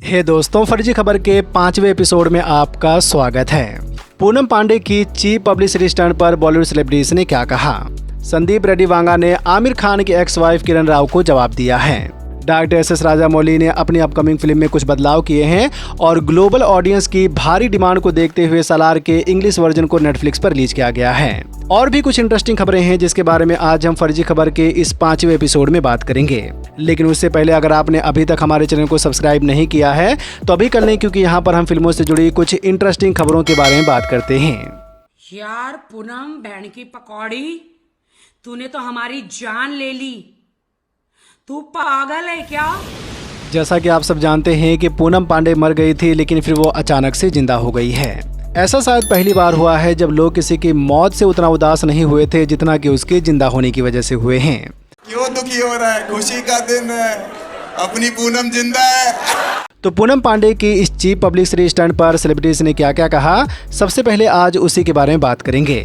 हे दोस्तों, फर्जी खबर के 5वें एपिसोड में आपका स्वागत है। पूनम पांडे की चीप पब्लिसिटी स्टंट पर बॉलीवुड सेलिब्रिटीज ने क्या कहा? संदीप रेड्डी वांगा ने आमिर खान की एक्स वाइफ किरण राव को जवाब दिया है। डायरेक्टर एस राजामौली ने अपनी अपकमिंग फिल्म में कुछ बदलाव किए हैं और ग्लोबल ऑडियंस की भारी डिमांड को देखते हुए सालार के इंग्लिश वर्जन को नेटफ्लिक्स पर रिलीज किया गया है। और भी कुछ इंटरेस्टिंग खबरें हैं जिसके बारे में आज हम फर्जी खबर के इस 5वें एपिसोड में बात करेंगे। लेकिन उससे पहले अगर आपने अभी तक हमारे चैनल को सब्सक्राइब नहीं किया है तो अभी कर लें, क्योंकि यहाँ पर हम फिल्मों से जुड़ी कुछ इंटरेस्टिंग खबरों के बारे में बात करते हैं। यार पूनम बहन की पकौड़ी, तूने तो हमारी जान ले ली। तू पागल है क्या? जैसा कि आप सब जानते हैं कि पूनम पांडे मर गई थी, लेकिन फिर वो अचानक से जिंदा हो गई है। ऐसा शायद पहली बार हुआ है जब लोग किसी की मौत से उतना उदास नहीं हुए थे जितना कि उसके जिंदा होने की वजह से हुए हैं। क्यों दुखी हो रहा है? खुशी का दिन है, अपनी पूनम जिंदा है। तो पूनम पांडे की इस चीप पब्लिसिटी स्टंट पर सेलिब्रिटीज ने क्या क्या कहा, सबसे पहले आज उसी के बारे में बात करेंगे।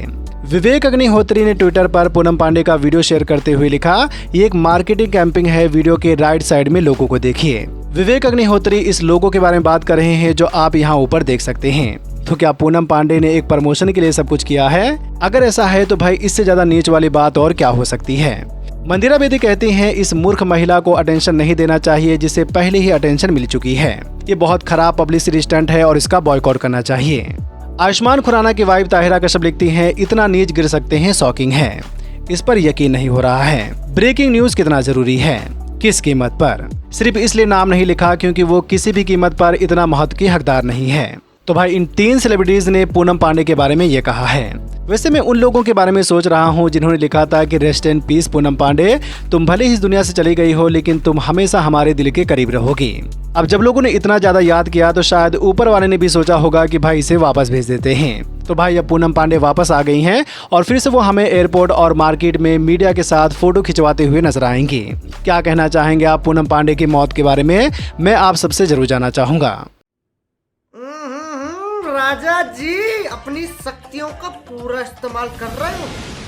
विवेक अग्निहोत्री ने ट्विटर पर पूनम पांडे का वीडियो शेयर करते हुए लिखा, ये एक मार्केटिंग कैंपिंग है। वीडियो के राइट साइड में लोगों को देखिए। विवेक अग्निहोत्री इस लोगो के बारे में बात कर रहे हैं जो आप यहाँ ऊपर देख सकते हैं। तो क्या पूनम पांडे ने एक प्रमोशन के लिए सब कुछ किया है? अगर ऐसा है तो भाई इससे ज्यादा नीच वाली बात और क्या हो सकती है। मंदिरा बेदी कहती हैं इस मूर्ख महिला को अटेंशन नहीं देना चाहिए जिसे पहले ही अटेंशन मिल चुकी है। ये बहुत खराब पब्लिसिटी स्टंट है और इसका बॉयकॉट करना चाहिए। आयुष्मान खुराना की वाइफ ताहिरा कश्यप लिखती हैं, इतना नीच गिर सकते हैं, शॉकिंग है। इस पर यकीन नहीं हो रहा है। ब्रेकिंग न्यूज कितना जरूरी है, किस कीमत पर? सिर्फ इसलिए नाम नहीं लिखा क्योंकि वो किसी भी कीमत पर इतना महत्व की हकदार नहीं है। तो भाई इन 3 सेलिब्रिटीज ने पूनम पांडे के बारे में ये कहा है। वैसे मैं उन लोगों के बारे में सोच रहा हूँ जिन्होंने लिखा था कि rest in peace Poonam Pandey, तुम भले ही इस दुनिया से चली गई हो लेकिन तुम हमेशा हमारे दिल के करीब रहोगी। अब जब लोगों ने इतना ज्यादा याद किया तो शायद ऊपर वाले ने भी सोचा होगा कि भाई इसे वापस भेज देते हैं। तो भाई अब पूनम पांडे वापस आ गई हैं और फिर से वो हमें एयरपोर्ट और मार्केट में मीडिया के साथ फोटो खिंचवाते हुए नजर आएंगी। क्या कहना चाहेंगे आप पूनम पांडे की मौत के बारे में? मैं आप सबसे जरूर जानना चाहूंगा। राजा जी अपनी शक्तियों का पूरा इस्तेमाल कर रहे हो।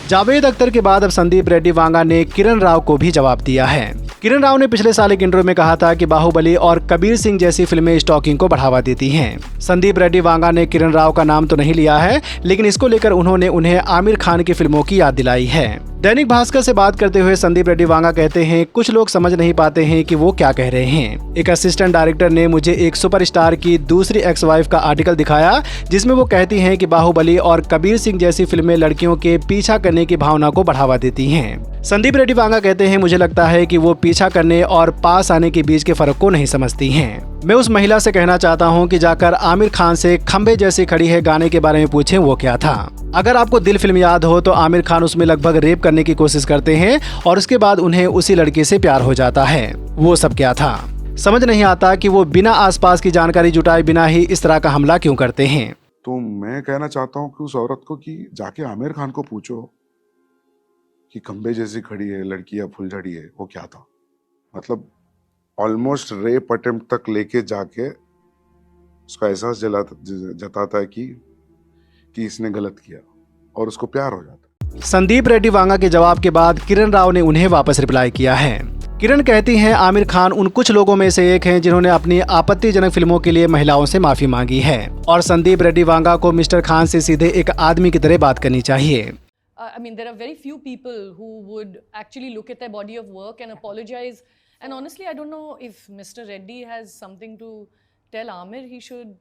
जावेद अख्तर के बाद अब संदीप रेड्डी वांगा ने किरण राव को भी जवाब दिया है। किरण राव ने पिछले साल एक इंटरव्यू में कहा था कि बाहुबली और कबीर सिंह जैसी फिल्में स्टॉकिंग को बढ़ावा देती हैं। संदीप रेड्डी वांगा ने किरण राव का नाम तो नहीं लिया है, लेकिन इसको लेकर उन्होंने उन्हें आमिर खान की फिल्मों की याद दिलाई है। दैनिक भास्कर से बात करते हुए संदीप रेड्डी वांगा कहते हैं, कुछ लोग समझ नहीं पाते हैं कि वो क्या कह रहे हैं। एक असिस्टेंट डायरेक्टर ने मुझे एक सुपरस्टार की दूसरी एक्स वाइफ का आर्टिकल दिखाया जिसमें वो कहती हैं कि बाहुबली और कबीर सिंह जैसी फिल्में लड़कियों के पीछा करने की भावना को बढ़ावा देती हैं। संदीप रेड्डी वांगा कहते हैं, मुझे लगता है कि वो पीछा करने और पास आने के बीच के फर्क को नहीं समझती हैं। मैं उस महिला से कहना चाहता हूं कि जाकर आमिर खान से खंबे जैसी खड़ी है गाने के बारे में पूछें वो क्या था। अगर आपको दिल फिल्म याद हो तो आमिर खान उसमें लगभग रेप करने की कोशिश करते हैं और उसके बाद उन्हें उसी लड़की से प्यार हो जाता है। वो सब क्या था? समझ नहीं आता कि वो बिना आसपास की जानकारी जुटाए बिना ही इस तरह का हमला क्यों करते हैं। तो मैं कहना चाहता हूँ कि उस औरत को कि जाके आमिर खान को पूछो कि खंबे जैसी खड़ी है लड़की या फुलझड़ी है, वो क्या था। मतलब ऑलमोस्ट रेप अटेम्प्ट तक लेके जाके उसका एहसास जताता है कि इसने गलत किया और उसको प्यार हो जाता है। संदीप रेड्डी वांगा के जवाब के बाद किरण राव ने उन्हें वापस रिप्लाई किया है। किरण कहती हैं, आमिर खान उन कुछ लोगों में से एक हैं जिन्होंने अपनी आपत्तिजनक फिल्मों के लिए महिलाओं से माफी मांगी है और संदीप रेड्डी वांगा को मिस्टर खान से सीधे एक आदमी की तरह बात करनी चाहिए। I mean, there are very few people who would actually look at their body of work and apologize. And honestly, I don't know if Mr. Reddy has something to tell Amir. He should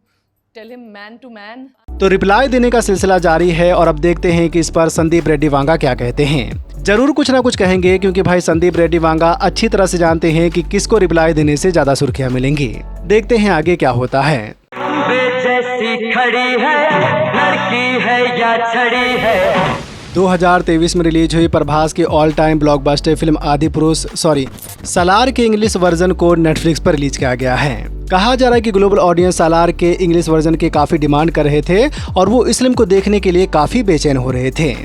tell him man to man. तो reply देने का सिलसिला जारी है और अब देखते हैं कि इस पर संदीप रेड्डी वांगा क्या कहते हैं। जरूर कुछ ना कुछ कहेंगे क्योंकि भाई संदीप रेड्डी वांगा अच्छी तरह से जानते हैं कि किसको रिप्लाई देने से ज्यादा सुर्खियां मिलेंगी। देखते हैं आगे क्या होता है। जैसी खड़ी है लड़की है या छड़ी है। 2023 में रिलीज हुई प्रभास की ऑल टाइम ब्लॉकबस्टर फिल्म सालार के इंग्लिश वर्जन को नेटफ्लिक्स पर रिलीज किया गया है। कहा जा रहा है कि ग्लोबल ऑडियंस सालार के इंग्लिश वर्जन की काफी डिमांड कर रहे थे और वो इस फिल्म को देखने के लिए काफी बेचैन हो रहे थे।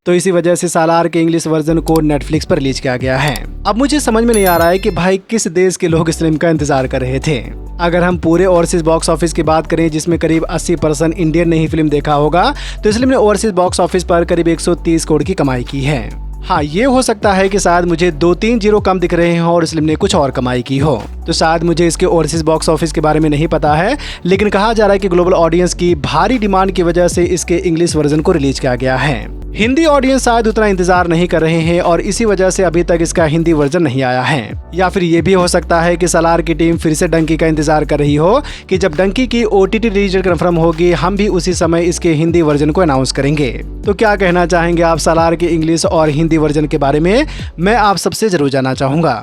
तो इसी वजह से सालार के इंग्लिश वर्जन को नेटफ्लिक्स पर रिलीज किया गया है। अब मुझे समझ में नहीं आ रहा है कि भाई किस देश के लोग इस फिल्म का इंतजार कर रहे थे। अगर हम पूरे ओवरसीज बॉक्स ऑफिस की बात करें जिसमें करीब 80% इंडियन ने ही फिल्म देखा होगा तो इस फिल्म ने ओवरसीज बॉक्स ऑफिस पर करीब 130 करोड़ की कमाई की है। हाँ, ये हो सकता है कि शायद मुझे 2-3 जीरो कम दिख रहे हो और इस फिल्म ने कुछ और कमाई की हो। तो शायद मुझे इसके ओवरसीज बॉक्स ऑफिस के बारे में नहीं पता है, लेकिन कहा जा रहा है कि ग्लोबल ऑडियंस की भारी डिमांड की वजह से इसके इंग्लिश वर्जन को रिलीज किया गया है। हिंदी ऑडियंस शायद उतना इंतजार नहीं कर रहे हैं और इसी वजह से अभी तक इसका हिंदी वर्जन नहीं आया है। या फिर ये भी हो सकता है कि सालार की टीम फिर से डंकी का इंतजार कर रही हो कि जब डंकी की OTT रिलीज कंफर्म होगी, हम भी उसी समय इसके हिंदी वर्जन को अनाउंस करेंगे। तो क्या कहना चाहेंगे आप सालार के इंग्लिश और हिंदी वर्जन के बारे में? मैं आप सबसे जरूर जानना चाहूंगा।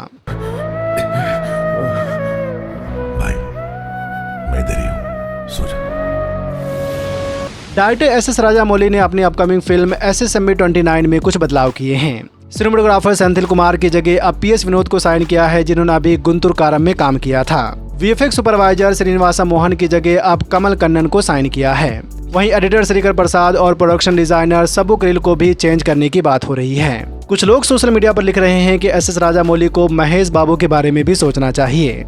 भाई, मैं इधर ही हूं, सो जा। डायरेक्टर SS राजामौली ने अपनी अपकमिंग फिल्म SSMB 29 में कुछ बदलाव किए हैं। सिनेमेटोग्राफर सेंथिल कुमार की जगह अब PS विनोद को साइन किया है, जिन्होंने अभी गुंतुर कारम में काम किया था। VFX सुपरवाइजर श्रीनिवासा मोहन की जगह अब कमल कन्नन को साइन किया है। वहीं एडिटर श्रीकर प्रसाद और प्रोडक्शन डिजाइनर सबू क्रिल को भी चेंज करने की बात हो रही है। कुछ लोग सोशल मीडिया पर लिख रहे हैं कि SS राजामौली को महेश बाबू के बारे में भी सोचना चाहिए।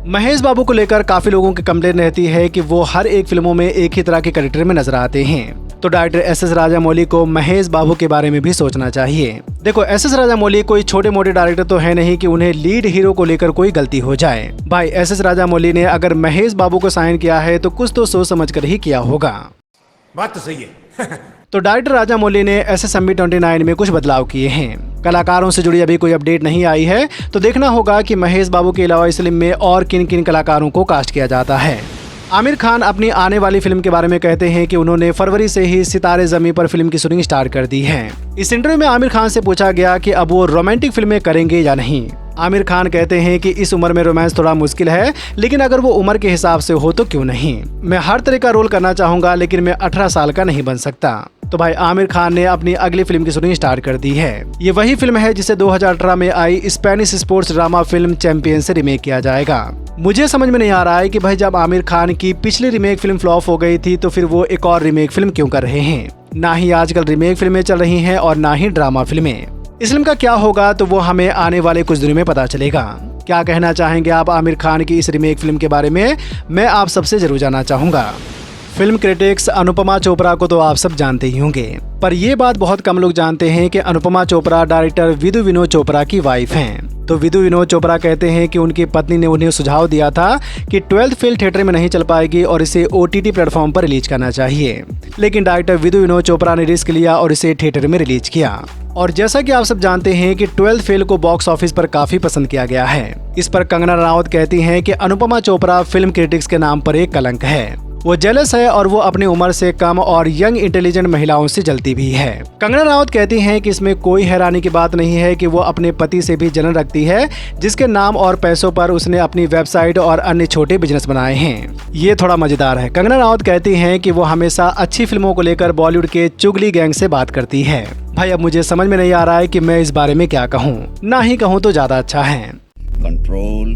महेश बाबू को लेकर काफी लोगों की कंप्लेन रहती है कि वो हर एक फिल्मों में एक ही तरह के कैरेक्टर में नजर आते हैं। तो डायरेक्टर SS राजामौली को महेश बाबू के बारे में भी सोचना चाहिए। देखो, SS राजामौली कोई छोटे मोटे डायरेक्टर तो है नहीं कि उन्हें लीड हीरो को लेकर कोई गलती हो जाए। भाई, SS राजामौली ने अगर महेश बाबू को साइन किया है तो कुछ तो सोच समझ कर ही किया होगा। बात तो सही है। तो डायरेक्टर राजामौली ने SSMB 29 में कुछ बदलाव किए हैं। कलाकारों से जुड़ी अभी कोई अपडेट नहीं आई है, तो देखना होगा कि महेश बाबू के अलावा इस फिल्म में और किन किन कलाकारों को कास्ट किया जाता है। आमिर खान अपनी आने वाली फिल्म के बारे में कहते हैं कि उन्होंने फरवरी से ही सितारे ज़मीं पर फिल्म की शूटिंग स्टार्ट कर दी है। इस इंटरव्यू में आमिर खान से पूछा गया कि अब वो रोमांटिक फिल्में करेंगे या नहीं। आमिर खान कहते हैं कि इस उम्र में रोमांस थोड़ा मुश्किल है, लेकिन अगर वो उम्र के हिसाब से हो तो क्यों नहीं। मैं हर तरह का रोल करना चाहूंगा, लेकिन मैं 18 साल का नहीं बन सकता। तो भाई, आमिर खान ने अपनी अगली फिल्म की शूटिंग स्टार्ट कर दी है। ये वही फिल्म है जिसे 2018 में आई Spanish sports drama film champion से रीमेक किया जाएगा। मुझे समझ में नहीं आ रहा है कि भाई, जब आमिर खान की पिछली रीमेक फिल्म फ्लॉप हो गई थी तो फिर वो एक और रीमेक फिल्म क्यों कर रहे हैं। ना ही आजकल रीमेक फिल्में चल रही हैं और ना ही ड्रामा फिल्में। इस फिल्म का क्या होगा तो वो हमें आने वाले कुछ दिनों में पता चलेगा। क्या कहना चाहेंगे आप आमिर खान की इस रीमेक फिल्म के बारे में? मैं आप सबसे जरूर जानना चाहूंगा। फिल्म क्रिटिक्स अनुपमा चोपड़ा को तो आप सब जानते ही होंगे, पर ये बात बहुत कम लोग जानते हैं कि अनुपमा चोपड़ा डायरेक्टर विधु विनोद चोपड़ा की वाइफ हैं। तो विधु विनोद चोपड़ा कहते हैं कि उनकी पत्नी ने उन्हें सुझाव दिया था कि 12th फेल थिएटर में नहीं चल पाएगी और इसे OTT प्लेटफॉर्म पर रिलीज करना चाहिए, लेकिन डायरेक्टर विधु विनोद चोपड़ा ने रिस्क लिया और इसे थिएटर में रिलीज किया। और जैसा कि आप सब जानते हैं कि 12th फेल को बॉक्स ऑफिस पर काफी पसंद किया गया है। इस पर कंगना रनावत कहती हैं कि अनुपमा चोपड़ा फिल्म क्रिटिक्स के नाम पर एक कलंक है। वो जेलस है और वो अपनी उम्र से कम और यंग इंटेलिजेंट महिलाओं से जलती भी है। कंगना रनावत कहती हैं कि इसमें कोई हैरानी की बात नहीं है कि वो अपने पति से भी जलन रखती है, जिसके नाम और पैसों पर उसने अपनी वेबसाइट और अन्य छोटे बिजनेस बनाए हैं। ये थोड़ा मजेदार है। कंगना रनावत कहती हैं कि वो हमेशा अच्छी फिल्मों को लेकर बॉलीवुड के चुगली गैंग से बात करती है। भाई, अब मुझे समझ में नहीं आ रहा है कि मैं इस बारे में क्या कहूँ। ना ही कहूँ तो ज्यादा अच्छा है। कंट्रोल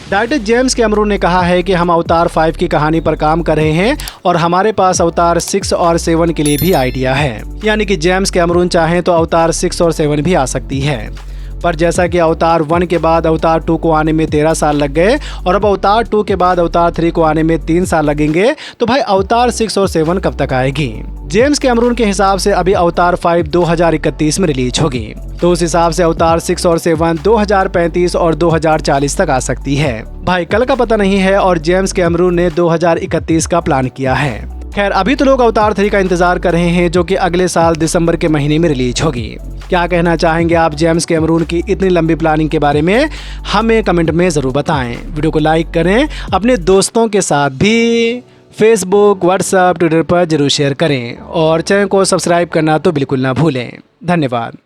डायरेक्टर जेम्स कैमरून ने कहा है कि हम अवतार 5 की कहानी पर काम कर रहे हैं और हमारे पास अवतार 6 और 7 के लिए भी आइडिया है। यानी कि जेम्स कैमरून चाहें तो अवतार 6 और 7 भी आ सकती है। पर जैसा कि अवतार 1 के बाद अवतार 2 को आने में 13 साल लग गए और अब अवतार 2 के बाद अवतार 3 को आने में 3 साल लगेंगे, तो भाई अवतार 6 और 7 कब तक आएगी? जेम्स कैमरून के हिसाब से अभी अवतार 5 2031 में रिलीज होगी, तो उस हिसाब से अवतार 6 और 7 2035 और 2040 तक आ सकती है। भाई, कल का पता नहीं है और जेम्स कैमरून ने 2031 का प्लान किया है। खैर, अभी तो लोग अवतार 3 का इंतजार कर रहे हैं, जो कि अगले साल दिसंबर के महीने में रिलीज होगी। क्या कहना चाहेंगे आप जेम्स कैमरून की इतनी लंबी प्लानिंग के बारे में? हमें कमेंट में जरूर बताएं। वीडियो को लाइक करें, अपने दोस्तों के साथ भी फेसबुक, व्हाट्सएप, ट्विटर पर जरूर शेयर करें और चैनल को सब्सक्राइब करना तो बिल्कुल ना भूलें। धन्यवाद।